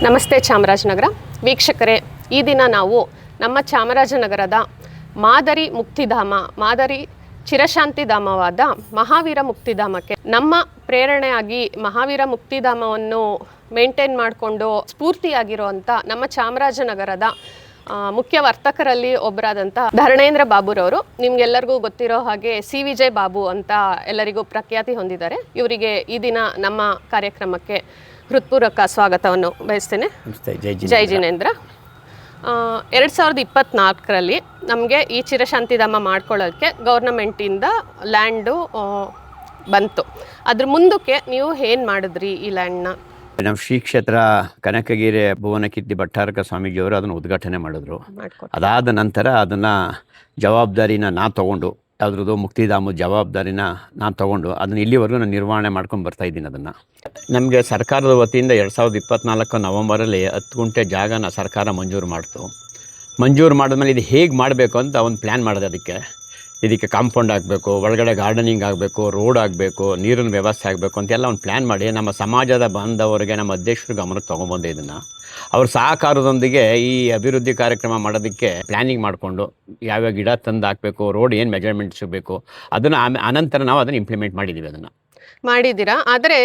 ನಮಸ್ತೆ ಚಾಮರಾಜನಗರ ವೀಕ್ಷಕರೇ, ಈ ದಿನ ನಾವು ನಮ್ಮ ಚಾಮರಾಜನಗರದ ಮಾದರಿ ಮುಕ್ತಿಧಾಮ, ಮಾದರಿ ಚಿರಶಾಂತಿಧಾಮವಾದ ಮಹಾವೀರ ಮುಕ್ತಿಧಾಮಕ್ಕೆ ನಮ್ಮ ಪ್ರೇರಣೆಯಾಗಿ ಮಹಾವೀರ ಮುಕ್ತಿಧಾಮವನ್ನು ಮೇಂಟೈನ್ ಮಾಡಿಕೊಂಡು ಸ್ಫೂರ್ತಿಯಾಗಿರುವಂಥ ನಮ್ಮ ಚಾಮರಾಜನಗರದ ಮುಖ್ಯ ವರ್ತಕರಲ್ಲಿ ಒಬ್ಬರಾದಂಥ ಧರಣೇಂದ್ರ ಬಾಬುರವರು, ನಿಮ್ಗೆಲ್ಲರಿಗೂ ಗೊತ್ತಿರೋ ಹಾಗೆ ಸಿ ವಿಜಯ್ ಬಾಬು ಅಂತ ಎಲ್ಲರಿಗೂ ಪ್ರಖ್ಯಾತಿ ಹೊಂದಿದ್ದಾರೆ. ಇವರಿಗೆ ಈ ದಿನ ನಮ್ಮ ಕಾರ್ಯಕ್ರಮಕ್ಕೆ ಹೃತ್ಪೂರ್ವಕ ಸ್ವಾಗತವನ್ನು ಬಯಸ್ತೇನೆ. ಜೈ ಜಿನೇಂದ್ರ. 2024ರಲ್ಲಿ ನಮಗೆ ಈ ಚಿರಶಾಂತಿಧಾಮ ಮಾಡ್ಕೊಳ್ಳೋಕ್ಕೆ ಗೌರ್ನಮೆಂಟಿಂದ ಲ್ಯಾಂಡು ಬಂತು. ಅದ್ರ ಮುಂದಕ್ಕೆ ನೀವು ಏನು ಮಾಡಿದ್ರಿ ಈ ಲ್ಯಾಂಡ್ನ? ನಮ್ಮ ಶ್ರೀ ಕ್ಷೇತ್ರ ಕನಕಗಿರಿ ಭುವನಕೀರ್ತಿ ಭಟ್ಟಾರಕ ಸ್ವಾಮೀಜಿಯವರು ಅದನ್ನು ಉದ್ಘಾಟನೆ ಮಾಡಿದ್ರು. ಅದಾದ ನಂತರ ಅದನ್ನು ಜವಾಬ್ದಾರಿನ ನಾನು ತೊಗೊಂಡು, ಅದ್ರದ್ದು ಮುಕ್ತಿಧಾಮದ ಜವಾಬ್ದಾರಿನ ನಾನು ತೊಗೊಂಡು ಅದನ್ನು ಇಲ್ಲಿವರೆಗೂ ನಾನು ನಿರ್ವಹಣೆ ಮಾಡ್ಕೊಂಡು ಬರ್ತಾಯಿದ್ದೀನಿ. ಅದನ್ನು ನಮಗೆ ಸರ್ಕಾರದ ವತಿಯಿಂದ 2024 ನವಂಬರಲ್ಲಿ 10 ಗುಂಟೆ ಜಾಗನ ಸರ್ಕಾರ ಮಂಜೂರು ಮಾಡ್ತು. ಮಂಜೂರು ಮಾಡಿದ್ಮೇಲೆ ಇದು ಹೇಗೆ ಮಾಡಬೇಕು ಅಂತ ಒಂದು ಪ್ಲ್ಯಾನ್ ಮಾಡಿದೆ. ಇದಕ್ಕೆ ಕಾಂಪೌಂಡ್ ಆಗಬೇಕು, ಒಳಗಡೆ ಗಾರ್ಡನಿಂಗ್ ಆಗಬೇಕು, ರೋಡ್ ಆಗಬೇಕು, ನೀರಿನ ವ್ಯವಸ್ಥೆ ಆಗಬೇಕು ಅಂತೆಲ್ಲ ಒಂದು ಪ್ಲ್ಯಾನ್ ಮಾಡಿ ನಮ್ಮ ಸಮಾಜದ ಬಾಂಧವರಿಗೆ, ನಮ್ಮ ಅಧ್ಯಕ್ಷರ ಗಮನಕ್ಕೆ ತೊಗೊಂಬಂದೆ. ಇದನ್ನು ಅವ್ರ ಸಹಕಾರದೊಂದಿಗೆ ಈ ಅಭಿವೃದ್ಧಿ ಕಾರ್ಯಕ್ರಮ ಮಾಡೋದಕ್ಕೆ ಪ್ಲ್ಯಾನಿಂಗ್ ಮಾಡಿಕೊಂಡು ಯಾವ್ಯಾವ ಗಿಡ ತಂದು ಹಾಕಬೇಕು, ರೋಡ್ ಏನು ಮೆಜರ್ಮೆಂಟ್ಸ್ ಬೇಕು, ಅದನ್ನು ಅನಂತರ ನಾವು ಅದನ್ನು ಇಂಪ್ಲಿಮೆಂಟ್ ಮಾಡಿದ್ದೀವಿ. ಅದನ್ನು ಮಾಡಿದ್ದೀರಾ? ಆದರೆ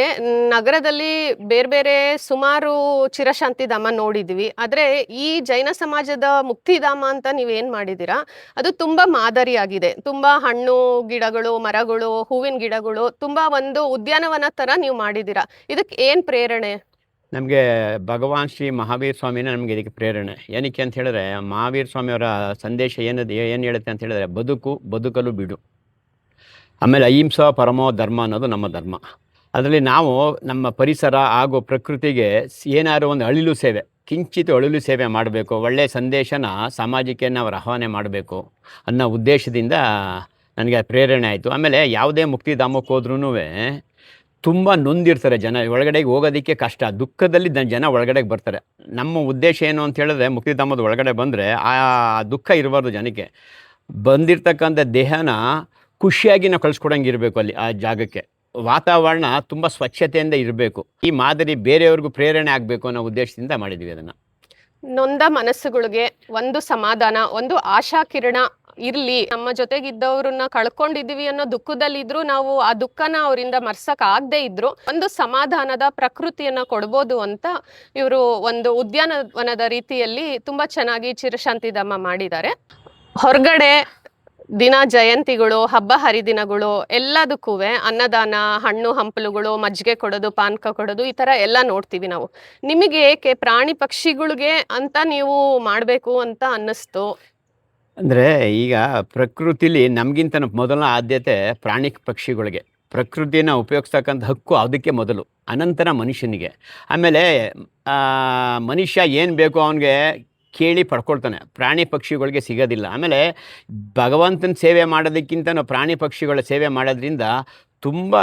ನಗರದಲ್ಲಿ ಬೇರೆ ಬೇರೆ ಸುಮಾರು ಚಿರಶಾಂತಿಧಾಮ ನೋಡಿದ್ವಿ. ಆದರೆ ಈ ಜೈನ ಸಮಾಜದ ಮುಕ್ತಿಧಾಮ ಅಂತ ನೀವೇನು ಮಾಡಿದ್ದೀರಾ, ಅದು ತುಂಬ ಮಾದರಿಯಾಗಿದೆ. ತುಂಬ ಹಣ್ಣು ಗಿಡಗಳು, ಮರಗಳು, ಹೂವಿನ ಗಿಡಗಳು, ತುಂಬ ಒಂದು ಉದ್ಯಾನವನ ಥರ ನೀವು ಮಾಡಿದ್ದೀರಾ. ಇದಕ್ಕೆ ಏನು ಪ್ರೇರಣೆ? ನಮಗೆ ಭಗವಾನ್ ಶ್ರೀ ಮಹಾವೀರ ಸ್ವಾಮಿನೇ ನಮಗೆ ಇದಕ್ಕೆ ಪ್ರೇರಣೆ. ಏನಕ್ಕೆ ಅಂತ ಹೇಳಿದ್ರೆ, ಮಹಾವೀರ ಸ್ವಾಮಿಯವರ ಸಂದೇಶ ಏನು ಹೇಳುತ್ತೆ ಅಂತ ಹೇಳಿದ್ರೆ, ಬದುಕಲು ಬಿಡು, ಆಮೇಲೆ ಅಹಿಂಸಾ ಪರಮೋ ಧರ್ಮ ಅನ್ನೋದು ನಮ್ಮ ಧರ್ಮ. ಅದರಲ್ಲಿ ನಾವು ನಮ್ಮ ಪರಿಸರ ಹಾಗೂ ಪ್ರಕೃತಿಗೆ ಏನಾದ್ರು ಒಂದು ಅಳಿಲು ಸೇವೆ, ಕಿಂಚಿತ್ ಅಳಿಲು ಸೇವೆ ಮಾಡಬೇಕು, ಒಳ್ಳೆಯ ಸಂದೇಶನ ಸಮಾಜಕ್ಕೆ ನಾವು ಆಹ್ವಾನ ಮಾಡಬೇಕು ಅನ್ನೋ ಉದ್ದೇಶದಿಂದ ನನಗೆ ಪ್ರೇರಣೆ ಆಯಿತು. ಆಮೇಲೆ ಯಾವುದೇ ಮುಕ್ತಿಧಾಮಕ್ಕೆ ಹೋದ್ರೂ ತುಂಬ ನೊಂದಿರ್ತಾರೆ ಜನ, ಒಳಗಡೆಗೆ ಹೋಗೋದಕ್ಕೆ ಕಷ್ಟ, ದುಃಖದಲ್ಲಿ ಜನ ಒಳಗಡೆಗೆ ಬರ್ತಾರೆ. ನಮ್ಮ ಉದ್ದೇಶ ಏನು ಅಂತ ಹೇಳಿದ್ರೆ, ಮುಕ್ತಿಧಾಮದ ಒಳಗಡೆ ಬಂದರೆ ಆ ದುಃಖ ಇರಬಾರ್ದು ಜನಕ್ಕೆ. ಬಂದಿರತಕ್ಕಂಥ ದೇಹನ ಖುಷಿಯಾಗಿ ನಾವು ಕಳಿಸ್ಕೊಡಂಗೆ ಇರಬೇಕು. ಅಲ್ಲಿ ಆ ಜಾಗಕ್ಕೆ ವಾತಾವರಣ ತುಂಬ ಸ್ವಚ್ಛತೆಯಿಂದ ಇರಬೇಕು. ಈ ಮಾದರಿ ಬೇರೆಯವ್ರಿಗೂ ಪ್ರೇರಣೆ ಆಗಬೇಕು ಅನ್ನೋ ಉದ್ದೇಶದಿಂದ ಮಾಡಿದ್ವಿ ಅದನ್ನು. ನೊಂದ ಮನಸ್ಸುಗಳಿಗೆ ಒಂದು ಸಮಾಧಾನ, ಒಂದು ಆಶಾ ಕಿರಣ ಇರಲಿ, ನಮ್ಮ ಜೊತೆಗಿದ್ದವ್ರನ್ನ ಕಳ್ಕೊಂಡಿದ್ದೀವಿ ಅನ್ನೋ ದುಃಖದಲ್ಲಿದ್ರು ನಾವು ಆ ದುಃಖನ ಅವರಿಂದ ಮರ್ಸಕ್ ಆಗದೆ ಇದ್ರು ಒಂದು ಸಮಾಧಾನದ ಪ್ರಕೃತಿಯನ್ನ ಕೊಡ್ಬೋದು ಅಂತ ಇವರು ಒಂದು ಉದ್ಯಾನವನದ ರೀತಿಯಲ್ಲಿ ತುಂಬಾ ಚೆನ್ನಾಗಿ ಚಿರಶಾಂತಿಧಾಮ ಮಾಡಿದ್ದಾರೆ. ಹೊರಗಡೆ ದಿನ ಜಯಂತಿಗಳು, ಹಬ್ಬ ಹರಿದಿನಗಳು ಎಲ್ಲದಕ್ಕೂ ಅನ್ನದಾನ, ಹಣ್ಣು ಹಂಪಲುಗಳು, ಮಜ್ಜಿಗೆ ಕೊಡೋದು, ಪಾನಕ ಕೊಡೋದು, ಈ ಥರ ಎಲ್ಲ ನೋಡ್ತೀವಿ ನಾವು. ನಿಮಗೆ ಏಕೆ ಪ್ರಾಣಿ ಪಕ್ಷಿಗಳಿಗೆ ಅಂತ ನೀವು ಮಾಡಬೇಕು ಅಂತ ಅನ್ನಿಸ್ತು? ಅಂದರೆ ಈಗ ಪ್ರಕೃತಿಲಿ ನಮಗಿಂತ ಮೊದಲ ಆದ್ಯತೆ ಪ್ರಾಣಿ ಪಕ್ಷಿಗಳಿಗೆ. ಪ್ರಕೃತಿನ ಉಪಯೋಗಿಸ್ತಕ್ಕಂಥ ಹಕ್ಕು ಅದಕ್ಕೆ ಮೊದಲು, ಅನಂತರ ಮನುಷ್ಯನಿಗೆ. ಆಮೇಲೆ ಮನುಷ್ಯ ಏನು ಬೇಕು ಅವನಿಗೆ ಕೇಳಿ ಪಡ್ಕೊಳ್ತಾನೆ, ಪ್ರಾಣಿ ಪಕ್ಷಿಗಳಿಗೆ ಸಿಗೋದಿಲ್ಲ. ಆಮೇಲೆ ಭಗವಂತನ ಸೇವೆ ಮಾಡೋದಕ್ಕಿಂತ ನಾವು ಪ್ರಾಣಿ ಪಕ್ಷಿಗಳ ಸೇವೆ ಮಾಡೋದ್ರಿಂದ ತುಂಬ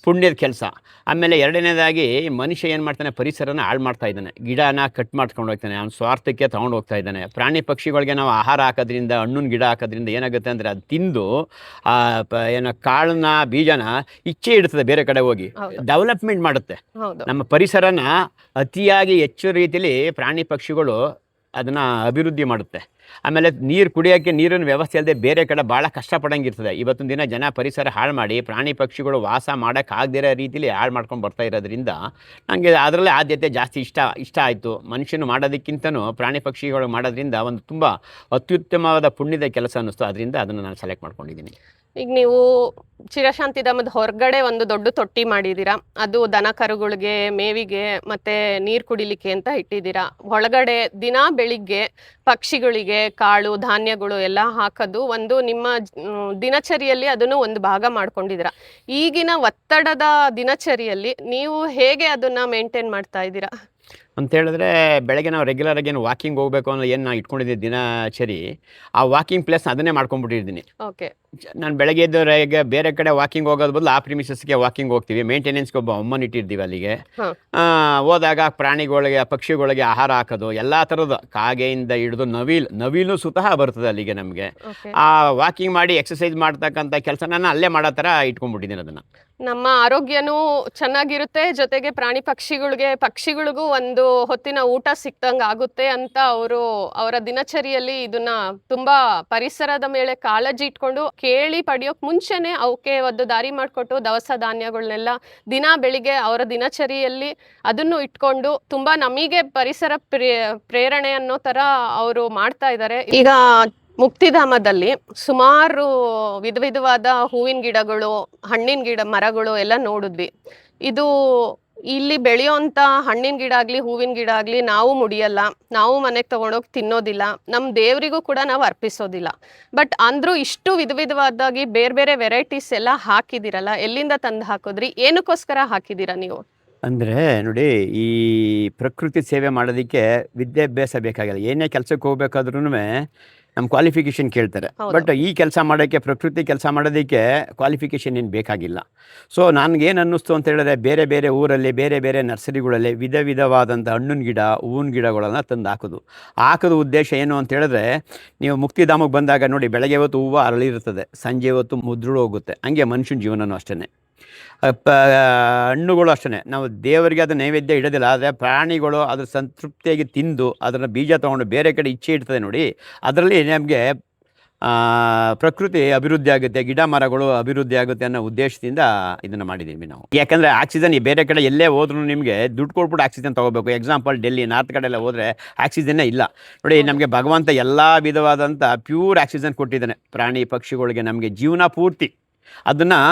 ಪುಣ್ಯದ ಕೆಲಸ. ಆಮೇಲೆ ಎರಡನೇದಾಗಿ ಮನುಷ್ಯ ಏನು ಮಾಡ್ತಾನೆ, ಪರಿಸರನ ಹಾಳು ಮಾಡ್ತಾ ಇದ್ದಾನೆ, ಗಿಡನ ಕಟ್ ಮಾಡ್ಕೊಂಡು ಹೋಗ್ತಾನೆ, ಅವ್ನ ಸ್ವಾರ್ಥಕ್ಕೆ ತೊಗೊಂಡು ಹೋಗ್ತಾ ಇದ್ದಾನೆ. ಪ್ರಾಣಿ ಪಕ್ಷಿಗಳಿಗೆ ನಾವು ಆಹಾರ ಹಾಕೋದ್ರಿಂದ, ಹಣ್ಣಿನ ಗಿಡ ಹಾಕೋದ್ರಿಂದ ಏನಾಗುತ್ತೆ ಅಂದರೆ, ಅದು ತಿಂದು ಏನೋ ಕಾಳನ್ನ ಬೀಜನ ಇಚ್ಛೆ ಇಡ್ತದೆ, ಬೇರೆ ಕಡೆ ಹೋಗಿ ಡೆವಲಪ್ಮೆಂಟ್ ಮಾಡುತ್ತೆ. ನಮ್ಮ ಪರಿಸರನ ಅತಿಯಾಗಿ ಹೆಚ್ಚು ರೀತಿಯಲ್ಲಿ ಪ್ರಾಣಿ ಪಕ್ಷಿಗಳು ಅದನ್ನು ಅಭಿವೃದ್ಧಿ ಮಾಡುತ್ತೆ. ಆಮೇಲೆ ನೀರು ಕುಡಿಯೋಕ್ಕೆ ನೀರಿನ ವ್ಯವಸ್ಥೆ ಇಲ್ಲದೆ ಬೇರೆ ಕಡೆ ಭಾಳ ಕಷ್ಟಪಡಂಗಿರ್ತದೆ. ಇವತ್ತಿನ ದಿನ ಜನ ಪರಿಸರ ಹಾಳು ಮಾಡಿ ಪ್ರಾಣಿ ಪಕ್ಷಿಗಳು ವಾಸ ಮಾಡೋಕ್ಕಾಗದಿರೋ ರೀತಿಯಲ್ಲಿ ಹಾಳು ಮಾಡ್ಕೊಂಡು ಬರ್ತಾ ಇರೋದ್ರಿಂದ ನನಗೆ ಅದರಲ್ಲೇ ಆದ್ಯತೆ ಜಾಸ್ತಿ ಇಷ್ಟ ಆಯಿತು. ಮನುಷ್ಯನು ಮಾಡೋದಕ್ಕಿಂತನೂ ಪ್ರಾಣಿ ಪಕ್ಷಿಗಳು ಮಾಡೋದ್ರಿಂದ ಒಂದು ತುಂಬ ಅತ್ಯುತ್ತಮವಾದ ಪುಣ್ಯದ ಕೆಲಸ ಅನ್ನಿಸ್ತು. ಅದರಿಂದ ಅದನ್ನು ನಾನು ಸೆಲೆಕ್ಟ್ ಮಾಡ್ಕೊಂಡಿದ್ದೀನಿ. ಈಗ ನೀವು ಚಿರಶಾಂತಿಧಾಮದ ಹೊರಗಡೆ ಒಂದು ದೊಡ್ಡ ತೊಟ್ಟಿ ಮಾಡಿದ್ದೀರಾ, ಅದು ದನ ಕರುಗಳಿಗೆ ಮೇವಿಗೆ ಮತ್ತೆ ನೀರು ಕುಡಿಲಿಕ್ಕೆ ಅಂತ ಇಟ್ಟಿದ್ದೀರಾ. ಒಳಗಡೆ ದಿನ ಬೆಳಿಗ್ಗೆ ಪಕ್ಷಿಗಳಿಗೆ ಕಾಳು ಧಾನ್ಯಗಳು ಎಲ್ಲ ಹಾಕೋದು ಒಂದು ನಿಮ್ಮ ದಿನಚರಿಯಲ್ಲಿ ಅದನ್ನು ಒಂದು ಭಾಗ ಮಾಡ್ಕೊಂಡಿದ್ದೀರಾ. ಈಗಿನ ಒತ್ತಡದ ದಿನಚರಿಯಲ್ಲಿ ನೀವು ಹೇಗೆ ಅದನ್ನ ಮೇಂಟೈನ್ ಮಾಡ್ತಾ ಇದ್ದೀರಾ? ಅಂತ ಹೇಳಿದ್ರೆ ಬೆಳಗ್ಗೆ ನಾವು ರೆಗ್ಯುಲರ್ ಆಗಿ ಏನು ವಾಕಿಂಗ್ ಹೋಗಬೇಕು ಅನ್ನೋ ಏನು ನಾನು ಇಟ್ಕೊಂಡಿದ್ದೀನಿ ದಿನಚರಿ, ಆ ವಾಕಿಂಗ್ ಪ್ಲೇಸ್ ಅದನ್ನೇ ಮಾಡ್ಕೊಂಡ್ಬಿಟ್ಟಿದ್ದೀನಿ. ಓಕೆ. ನಾನು ಬೆಳಗ್ಗೆ ಎದ್ದು ಬೇರೆ ಕಡೆ ವಾಕಿಂಗ್ ಹೋಗೋದು ಬದಲು ಆ ಪ್ರಿಮಿಸಸ್ಗೆ ವಾಕಿಂಗ್ ಹೋಗ್ತೀವಿ. ಮೇಂಟೆನೆನ್ಸ್ಗೆ ಒಬ್ಬ ಅಮ್ಮನ ಇಟ್ಟಿರ್ತೀವಿ ಅಲ್ಲಿಗೆ. ಹಾಂ. ಹೋದಾಗ ಪ್ರಾಣಿಗಳಿಗೆ ಪಕ್ಷಿಗಳಿಗೆ ಆಹಾರ ಹಾಕೋದು ಎಲ್ಲ ಥರದ ಕಾಗೆಯಿಂದ ಹಿಡಿದು ನವಿಲು ಸುತಃ ಬರ್ತದೆ ಅಲ್ಲಿಗೆ ನಮಗೆ. ಓಕೆ. ಆ ವಾಕಿಂಗ್ ಮಾಡಿ ಎಕ್ಸಸೈಸ್ ಮಾಡ್ತಕ್ಕಂಥ ಕೆಲಸ ನಾನು ಅಲ್ಲೇ ಮಾಡೋ ಥರ ಇಟ್ಕೊಂಡ್ಬಿಟ್ಟಿದ್ದೀನಿ ಅದನ್ನು. ನಮ್ಮ ಆರೋಗ್ಯನೂ ಚೆನ್ನಾಗಿರುತ್ತೆ, ಜೊತೆಗೆ ಪಕ್ಷಿಗಳಿಗೂ ಒಂದು ಹೊತ್ತಿನ ಊಟ ಸಿಕ್ದಂಗೆ ಆಗುತ್ತೆ ಅಂತ ಅವರ ದಿನಚರಿಯಲ್ಲಿ ಇದನ್ನ ತುಂಬಾ ಪರಿಸರದ ಮೇಲೆ ಕಾಳಜಿ ಇಟ್ಕೊಂಡು ಕೇಳಿ ಪಡೆಯೋಕ್ ಮುಂಚೆನೆ ಅವಕ್ಕೆ ಒಂದು ದಾರಿ ಮಾಡಿಕೊಟ್ಟು ದವಸ ಧಾನ್ಯಗಳನ್ನೆಲ್ಲ ದಿನ ಬೆಳಿಗ್ಗೆ ಅವರ ದಿನಚರಿಯಲ್ಲಿ ಅದನ್ನು ಇಟ್ಕೊಂಡು ತುಂಬಾ ನಮಗೆ ಪರಿಸರ ಪ್ರೇರಣೆ ಅನ್ನೋ ತರ ಅವರು ಮಾಡ್ತಾ ಇದ್ದಾರೆ. ಈಗ ಮುಕ್ತಿಧಾಮದಲ್ಲಿ ಸುಮಾರು ವಿಧವಾದ ಹೂವಿನ ಗಿಡಗಳು, ಹಣ್ಣಿನ ಮರಗಳು ಎಲ್ಲ ನೋಡಿದ್ವಿ. ಇದು ಇಲ್ಲಿ ಬೆಳೆಯೋಂಥ ಹಣ್ಣಿನ ಗಿಡ ಆಗಲಿ ಹೂವಿನ ಗಿಡ ಆಗಲಿ ನಾವು ಮುಡಿಯಲ್ಲ, ನಾವು ಮನೆಗೆ ತೊಗೊಂಡೋಗಿ ತಿನ್ನೋದಿಲ್ಲ, ನಮ್ಮ ದೇವರಿಗೂ ಕೂಡ ನಾವು ಅರ್ಪಿಸೋದಿಲ್ಲ. ಬಟ್ ಅಂದರೂ ಇಷ್ಟು ವಿಧವಾದಾಗಿ ಬೇರೆ ಬೇರೆ ವೆರೈಟೀಸ್ ಎಲ್ಲ ಹಾಕಿದ್ದೀರಲ್ಲ, ಎಲ್ಲಿಂದ ತಂದು ಹಾಕಿದ್ರಿ? ಏನಕ್ಕೋಸ್ಕರ ಹಾಕಿದ್ದೀರಾ ನೀವು? ಅಂದರೆ ನೋಡಿ, ಈ ಪ್ರಕೃತಿ ಸೇವೆ ಮಾಡೋದಕ್ಕೆ ವಿದ್ಯಾಭ್ಯಾಸ ಬೇಕಾಗಿಲ್ಲ. ಏನೇ ಕೆಲಸಕ್ಕೆ ಹೋಗ್ಬೇಕಾದ್ರೂ ನಮ್ಮ ಕ್ವಾಲಿಫಿಕೇಷನ್ ಕೇಳ್ತಾರೆ. ಹೌದು. ಬಟ್ ಈ ಕೆಲಸ ಮಾಡೋಕ್ಕೆ, ಪ್ರಕೃತಿ ಕೆಲಸ ಮಾಡೋದಕ್ಕೆ ಕ್ವಾಲಿಫಿಕೇಷನ್ ಏನು ಬೇಕಾಗಿಲ್ಲ. ಸೊ ನನಗೇನು ಅನ್ನಿಸ್ತು ಅಂತ ಹೇಳಿದ್ರೆ, ಬೇರೆ ಬೇರೆ ಊರಲ್ಲಿ ಬೇರೆ ಬೇರೆ ನರ್ಸರಿಗಳಲ್ಲಿ ವಿಧವಾದಂಥ ಹಣ್ಣಿನ ಗಿಡ, ಹೂವಿನ ಗಿಡಗಳನ್ನು ತಂದು ಹಾಕೋದು ಉದ್ದೇಶ ಏನು ಅಂತ ಹೇಳಿದ್ರೆ, ನೀವು ಮುಕ್ತಿಧಾಮಕ್ಕೆ ಬಂದಾಗ ನೋಡಿ, ಬೆಳಗ್ಗೆ ಹೊತ್ತು ಹೂವು ಅರಳಿರ್ತದೆ, ಸಂಜೆ ಹೊತ್ತು ಮುದ್ರುಳು ಹೋಗುತ್ತೆ. ಹಂಗೆ ಮನುಷ್ಯನ ಜೀವನನೂ ಅಷ್ಟೇ. ಹಣ್ಣುಗಳು ಅಷ್ಟೇ, ನಾವು ದೇವರಿಗೆ ಅದು ನೈವೇದ್ಯ ಇಡೋದಿಲ್ಲ. ಆದರೆ ಪ್ರಾಣಿಗಳು ಅದ್ರ ಸಂತೃಪ್ತಿಯಾಗಿ ತಿಂದು ಅದನ್ನು ಬೀಜ ತೊಗೊಂಡು ಬೇರೆ ಕಡೆ ಇಚ್ಛೆ ಇಡ್ತದೆ ನೋಡಿ, ಅದರಲ್ಲಿ ನಮಗೆ ಪ್ರಕೃತಿ ಅಭಿವೃದ್ಧಿ ಆಗುತ್ತೆ, ಗಿಡ ಮರಗಳು ಅಭಿವೃದ್ಧಿ ಆಗುತ್ತೆ ಅನ್ನೋ ಉದ್ದೇಶದಿಂದ ಇದನ್ನು ಮಾಡಿದ್ದೀವಿ ನಾವು. ಯಾಕಂದರೆ ಆಕ್ಸಿಜನ್ ಬೇರೆ ಕಡೆ ಎಲ್ಲೇ ಹೋದ್ರೂ ನಿಮಗೆ ದುಡ್ಡು ಕೊಟ್ಬಿಟ್ಟು ಆಕ್ಸಿಜನ್ ತೊಗೋಬೇಕು. ಎಕ್ಸಾಂಪಲ್ ಡೆಲ್ಲಿ, ನಾರ್ತ್ ಕಡೆ ಎಲ್ಲ ಹೋದರೆ ಆಕ್ಸಿಜನ್ನೇ ಇಲ್ಲ ನೋಡಿ. ನಮಗೆ ಭಗವಂತ ಎಲ್ಲ ವಿಧವಾದಂಥ ಪ್ಯೂರ್ ಆಕ್ಸಿಜನ್ ಕೊಟ್ಟಿದ್ದಾನೆ ಪ್ರಾಣಿ ಪಕ್ಷಿಗಳಿಗೆ, ನಮಗೆ ಜೀವನ ಪೂರ್ತಿ. ಅದನ್ನು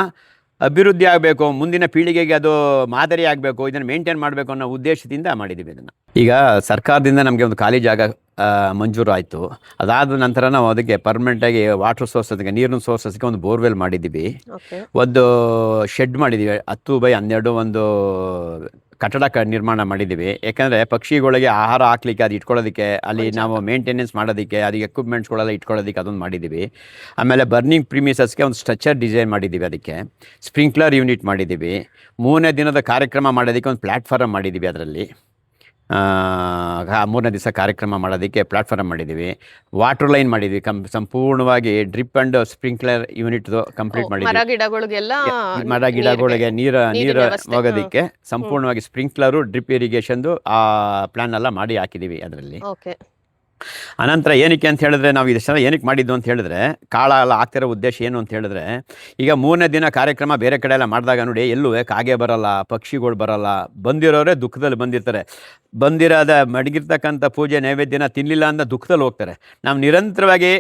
ಅಭಿವೃದ್ಧಿ ಆಗಬೇಕು, ಮುಂದಿನ ಪೀಳಿಗೆಗೆ ಅದು ಮಾದರಿ ಆಗಬೇಕು, ಇದನ್ನು ಮೇಂಟೈನ್ ಮಾಡಬೇಕು ಅನ್ನೋ ಉದ್ದೇಶದಿಂದ ಮಾಡಿದ್ದೀವಿ ಇದನ್ನು. ಈಗ ಸರ್ಕಾರದಿಂದ ನಮಗೆ ಒಂದು ಖಾಲಿ ಜಾಗ ಮಂಜೂರು ಆಯಿತು. ಅದಾದ ನಂತರ ನಾವು ಅದಕ್ಕೆ ಪರ್ಮನೆಂಟಾಗಿ ವಾಟರ್ ಸೋರ್ಸಸ್ಗೆ, ನೀರಿನ ಸೋರ್ಸಸ್ಗೆ ಒಂದು ಬೋರ್ವೆಲ್ ಮಾಡಿದ್ದೀವಿ. ಓಕೆ. ಒಂದು ಶೆಡ್ ಮಾಡಿದ್ದೀವಿ, 10x12 ಒಂದು ಕಟ್ಟಡ ನಿರ್ಮಾಣ ಮಾಡಿದ್ದೀವಿ. ಯಾಕಂದರೆ ಪಕ್ಷಿಗಳಿಗೆ ಆಹಾರ ಹಾಕ್ಲಿಕ್ಕೆ, ಅದು ಇಟ್ಕೊಳ್ಳೋದಕ್ಕೆ, ಅಲ್ಲಿ ನಾವು ಮೇಂಟೆನೆನ್ಸ್ ಮಾಡೋದಕ್ಕೆ, ಅದಕ್ಕೆ ಎಕ್ವಿಪ್ಮೆಂಟ್ಸ್ಗಳೆಲ್ಲ ಇಟ್ಕೊಳ್ಳೋದಕ್ಕೆ ಅದೊಂದು ಮಾಡಿದ್ದೀವಿ. ಆಮೇಲೆ ಬರ್ನಿಂಗ್ ಪ್ರಿಮಿಸಸ್ಗೆ ಒಂದು ಸ್ಟ್ರಕ್ಚರ್ ಡಿಸೈನ್ ಮಾಡಿದ್ದೀವಿ, ಅದಕ್ಕೆ ಸ್ಪ್ರಿಂಕ್ಲರ್ ಯೂನಿಟ್ ಮಾಡಿದ್ದೀವಿ. 3ನೇ ದಿನದ ಕಾರ್ಯಕ್ರಮ ಮಾಡೋದಕ್ಕೆ ಒಂದು ಪ್ಲ್ಯಾಟ್ಫಾರ್ಮ್ ಮಾಡಿದ್ದೀವಿ. ಅದರಲ್ಲಿ 3ನೇ ದಿವಸ ಕಾರ್ಯಕ್ರಮ ಮಾಡೋದಕ್ಕೆ ಪ್ಲ್ಯಾಟ್ಫಾರ್ಮ್ ಮಾಡಿದ್ದೀವಿ. ವಾಟರ್ ಲೈನ್ ಮಾಡಿದ್ವಿ, ಸಂಪೂರ್ಣವಾಗಿ drip and sprinkler unit complete ಮಾಡಿದ್ವಿ. ಮರ ಗಿಡಗಳಿಗೆ ನೀರು ಹೋಗೋದಕ್ಕೆ ಸಂಪೂರ್ಣವಾಗಿ ಸ್ಪ್ರಿಂಕ್ಲರು, ಡ್ರಿಪ್ ಇರಿಗೇಷನ್ದು ಆ ಪ್ಲಾನ್ ಎಲ್ಲ ಮಾಡಿ ಹಾಕಿದ್ದೀವಿ ಅದರಲ್ಲಿ. ಅನಂತರ ಏನಕ್ಕೆ ಅಂತ ಹೇಳಿದ್ರೆ, ನಾವು ಇದೆಲ್ಲ ಏನಕ್ಕೆ ಮಾಡಿದ್ದು ಅಂತ ಹೇಳಿದ್ರೆ, ಕಾಳ ಎಲ್ಲ ಆಗ್ತಿರೋ ಉದ್ದೇಶ ಏನು ಅಂತ ಹೇಳಿದ್ರೆ, ಈಗ 3ನೇ ದಿನ ಕಾರ್ಯಕ್ರಮ ಬೇರೆ ಕಡೆ ಎಲ್ಲ ಮಾಡಿದಾಗ ನೋಡಿ, ಎಲ್ಲೂ ಕಾಗೆ ಬರಲ್ಲ, ಪಕ್ಷಿಗಳು ಬರಲ್ಲ, ಬಂದಿರೋರೇ ದುಃಖದಲ್ಲಿ ಬಂದಿರ್ತಾರೆ. ಮಡಗಿರ್ತಕ್ಕಂಥ ಪೂಜೆ ನೈವೇದ್ಯನ ತಿನ್ನಲಿಲ್ಲ ಅಂತ ದುಃಖದಲ್ಲಿ ಹೋಗ್ತಾರೆ. ನಾವು ನಿರಂತರವಾಗಿ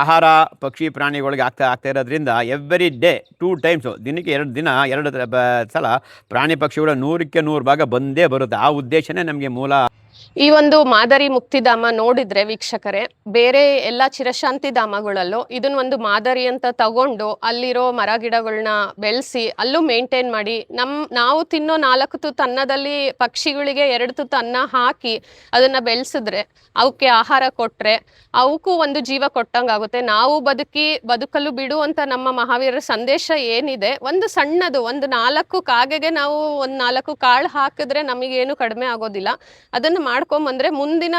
ಆಹಾರ ಪಕ್ಷಿ ಪ್ರಾಣಿಗಳಿಗೆ ಆಗ್ತಾ ಇರೋದ್ರಿಂದ ಎವ್ರಿ ಡೇ 2 ಟೈಮ್ಸು, ದಿನಕ್ಕೆ 2 ಸಲ ಪ್ರಾಣಿ ಪಕ್ಷಿಗಳು 100ಕ್ಕೆ 100 ಭಾಗ ಬಂದೇ ಬರುತ್ತೆ. ಆ ಉದ್ದೇಶನೇ ನಮಗೆ ಮೂಲ. ಈ ಒಂದು ಮಾದರಿ ಮುಕ್ತಿಧಾಮ ನೋಡಿದ್ರೆ ವೀಕ್ಷಕರೇ, ಬೇರೆ ಎಲ್ಲ ಚಿರಶಾಂತಿ ಧಾಮಗಳಲ್ಲೂ ಇದನ್ನ ಒಂದು ಮಾದರಿ ಅಂತ ತಗೊಂಡು ಅಲ್ಲಿರೋ ಮರ ಗಿಡಗಳನ್ನ ಬೆಳೆಸಿ ಅಲ್ಲೂ ಮೇಂಟೈನ್ ಮಾಡಿ, ನಾವು ತಿನ್ನೋ 4 ತುತ್ತು ಅನ್ನದಲ್ಲಿ ಪಕ್ಷಿಗಳಿಗೆ 2 ತುತ್ತು ಅನ್ನ ಹಾಕಿ ಅದನ್ನ ಬೆಳೆಸಿದ್ರೆ, ಅವಕ್ಕೆ ಆಹಾರ ಕೊಟ್ರೆ ಅವಕ್ಕೂ ಒಂದು ಜೀವ ಕೊಟ್ಟಂಗಾಗುತ್ತೆ. ನಾವು ಬದುಕಲು ಬಿಡು ಅಂತ ನಮ್ಮ ಮಹಾವೀರರ ಸಂದೇಶ ಏನಿದೆ, ಒಂದು ಸಣ್ಣದು, ಒಂದು 4 ಕಾಗೆಗೆ ನಾವು ಒಂದು 4 ಕಾಳು ಹಾಕಿದ್ರೆ ನಮಗೇನು ಕಡಿಮೆ ಆಗೋದಿಲ್ಲ. ಅದನ್ನು ಮಾಡ್ಕೊಂಬಂದ್ರೆ ಮುಂದಿನ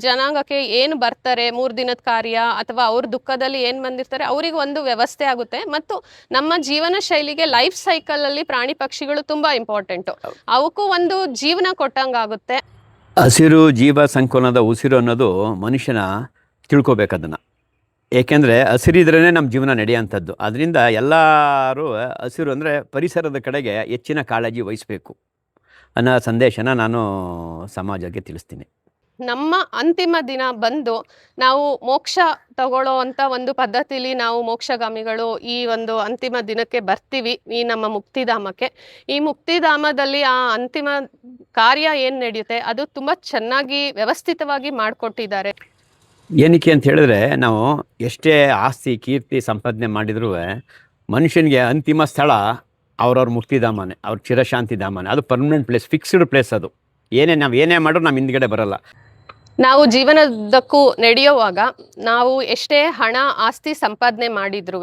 ಜನಾಂಗಕ್ಕೆ ಏನು ಬರ್ತಾರೆ, 3 ದಿನದ ಕಾರ್ಯ ಅಥವಾ ಅವ್ರ ದುಃಖದಲ್ಲಿ ಏನು ಬಂದಿರ್ತಾರೆ, ಅವ್ರಿಗೆ ಒಂದು ವ್ಯವಸ್ಥೆ ಆಗುತ್ತೆ. ಮತ್ತು ನಮ್ಮ ಜೀವನ ಶೈಲಿಗೆ, ಲೈಫ್ ಸೈಕಲ್ ಅಲ್ಲಿ ಪ್ರಾಣಿ ಪಕ್ಷಿಗಳು ತುಂಬಾ ಇಂಪಾರ್ಟೆಂಟು. ಅವಕ್ಕೂ ಒಂದು ಜೀವನ ಕೊಟ್ಟಂಗಾಗುತ್ತೆ. ಹಸಿರು ಜೀವ ಸಂಕುಲನದ ಉಸಿರು ಅನ್ನೋದು ಮನುಷ್ಯನ ತಿಳ್ಕೊಬೇಕದನ್ನು. ಏಕೆಂದರೆ ಹಸಿರಿದ್ರೇ ನಮ್ಮ ಜೀವನ ನಡೆಯೋಂಥದ್ದು. ಅದರಿಂದ ಎಲ್ಲರೂ ಹಸಿರು ಅಂದರೆ ಪರಿಸರದ ಕಡೆಗೆ ಹೆಚ್ಚಿನ ಕಾಳಜಿ ವಹಿಸಬೇಕು ಅನ್ನೋ ಸಂದೇಶನ ನಾನು ಸಮಾಜಕ್ಕೆ ತಿಳಿಸ್ತೀನಿ. ನಮ್ಮ ಅಂತಿಮ ದಿನ ಬಂದು ನಾವು ಮೋಕ್ಷ ತಗೊಳ್ಳೋ ಅಂತ ಒಂದು ಪದ್ಧತಿಲಿ ನಾವು ಮೋಕ್ಷಗಾಮಿಗಳು ಈ ಒಂದು ಅಂತಿಮ ದಿನಕ್ಕೆ ಬರ್ತೀವಿ, ಈ ನಮ್ಮ ಮುಕ್ತಿಧಾಮಕ್ಕೆ. ಈ ಮುಕ್ತಿಧಾಮದಲ್ಲಿ ಆ ಅಂತಿಮ ಕಾರ್ಯ ಏನು ನಡೆಯುತ್ತೆ ಅದು ತುಂಬ ಚೆನ್ನಾಗಿ ವ್ಯವಸ್ಥಿತವಾಗಿ ಮಾಡಿಕೊಟ್ಟಿದ್ದಾರೆ. ಏನಕ್ಕೆ ಅಂತ ಹೇಳಿದ್ರೆ, ನಾವು ಎಷ್ಟೇ ಆಸ್ತಿ ಕೀರ್ತಿ ಸಂಪಾದನೆ ಮಾಡಿದ್ರೂ ಮನುಷ್ಯನಿಗೆ ಅಂತಿಮ ಸ್ಥಳ ಅವ್ರವ್ರ ಮುಕ್ತಿಧಾಮನೇ, ಅವ್ರ ಚಿರಶಾಂತಿ ಧಾಮನೇ. ಅದು ಪರ್ಮನೆಂಟ್ ಪ್ಲೇಸ್, ಫಿಕ್ಸ್ಡ್ ಪ್ಲೇಸ್ ಅದು. ನಾವು ಏನೇ ಮಾಡಿದ್ರು ನಮ್ಮ ಹಿಂದ್ಗಡೆ ಬರಲ್ಲ. ನಾವು ಜೀವನದಕ್ಕೂ ನಡೆಯುವಾಗ ನಾವು ಎಷ್ಟೇ ಹಣ ಆಸ್ತಿ ಸಂಪಾದನೆ ಮಾಡಿದ್ರೂ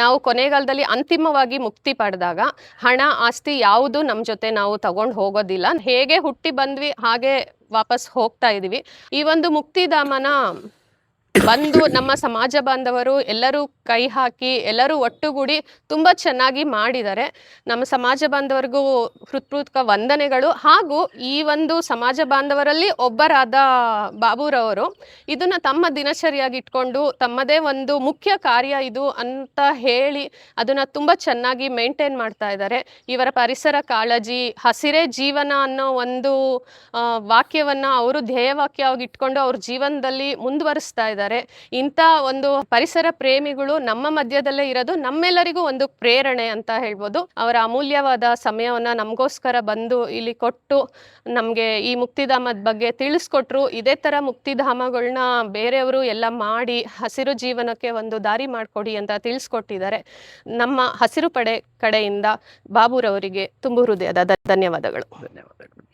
ನಾವು ಕೊನೆಗಾಲದಲ್ಲಿ ಅಂತಿಮವಾಗಿ ಮುಕ್ತಿ ಪಡೆದಾಗ ಹಣ ಆಸ್ತಿ ಯಾವುದು ನಮ್ಮ ಜೊತೆ ನಾವು ತಗೊಂಡು ಹೋಗೋದಿಲ್ಲ. ಹೇಗೆ ಹುಟ್ಟಿ ಬಂದ್ವಿ ಹಾಗೆ ವಾಪಸ್ ಹೋಗ್ತಾ ಇದೀವಿ. ಈ ಒಂದು ಮುಕ್ತಿಧಾಮನ ಬಂದು ನಮ್ಮ ಸಮಾಜ ಬಾಂಧವರು ಎಲ್ಲರೂ ಕೈ ಹಾಕಿ ಎಲ್ಲರೂ ಒಟ್ಟುಗೂಡಿ ತುಂಬ ಚೆನ್ನಾಗಿ ಮಾಡಿದ್ದಾರೆ. ನಮ್ಮ ಸಮಾಜ ಬಾಂಧವರಿಗೂ ಹೃತ್ಪೂರ್ವಕ ವಂದನೆಗಳು. ಹಾಗೂ ಈ ಒಂದು ಸಮಾಜ ಬಾಂಧವರಲ್ಲಿ ಒಬ್ಬರಾದ ಬಾಬುರವರು ಇದನ್ನ ತಮ್ಮ ದಿನಚರಿಯಾಗಿ ಇಟ್ಕೊಂಡು ತಮ್ಮದೇ ಒಂದು ಮುಖ್ಯ ಕಾರ್ಯ ಇದು ಅಂತ ಹೇಳಿ ಅದನ್ನ ತುಂಬ ಚೆನ್ನಾಗಿ ಮೇಂಟೈನ್ ಮಾಡ್ತಾ ಇದ್ದಾರೆ. ಇವರ ಪರಿಸರ ಕಾಳಜಿ, ಹಸಿರೇ ಜೀವನ ಅನ್ನೋ ಒಂದು ವಾಕ್ಯವನ್ನ ಅವರು ಧ್ಯೇಯವಾಕ್ಯವಾಗಿ ಇಟ್ಕೊಂಡು ಅವ್ರ ಜೀವನದಲ್ಲಿ ಮುಂದುವರಿಸ್ತಾ ಇದ್ದಾರೆ. ಇಂಥ ಒಂದು ಪರಿಸರ ಪ್ರೇಮಿಗಳು ನಮ್ಮ ಮಧ್ಯದಲ್ಲೇ ಇರೋದು ನಮ್ಮೆಲ್ಲರಿಗೂ ಒಂದು ಪ್ರೇರಣೆ ಅಂತ ಹೇಳ್ಬೋದು. ಅವರ ಅಮೂಲ್ಯವಾದ ಸಮಯವನ್ನ ನಮಗೋಸ್ಕರ ಬಂದು ಇಲ್ಲಿ ಕೊಟ್ಟು ನಮಗೆ ಈ ಮುಕ್ತಿಧಾಮದ ಬಗ್ಗೆ ತಿಳಿಸ್ಕೊಟ್ರು. ಇದೇ ಥರ ಮುಕ್ತಿಧಾಮಗಳನ್ನ ಬೇರೆಯವರು ಎಲ್ಲ ಮಾಡಿ ಹಸಿರು ಜೀವನಕ್ಕೆ ಒಂದು ದಾರಿ ಮಾಡಿಕೊಡಿ ಅಂತ ತಿಳಿಸ್ಕೊಟ್ಟಿದ್ದಾರೆ. ನಮ್ಮ ಹಸಿರು ಪಡೆ ಕಡೆಯಿಂದ ಬಾಬುರವರಿಗೆ ತುಂಬು ಹೃದಯದ ಧನ್ಯವಾದಗಳು. ಧನ್ಯವಾದಗಳು.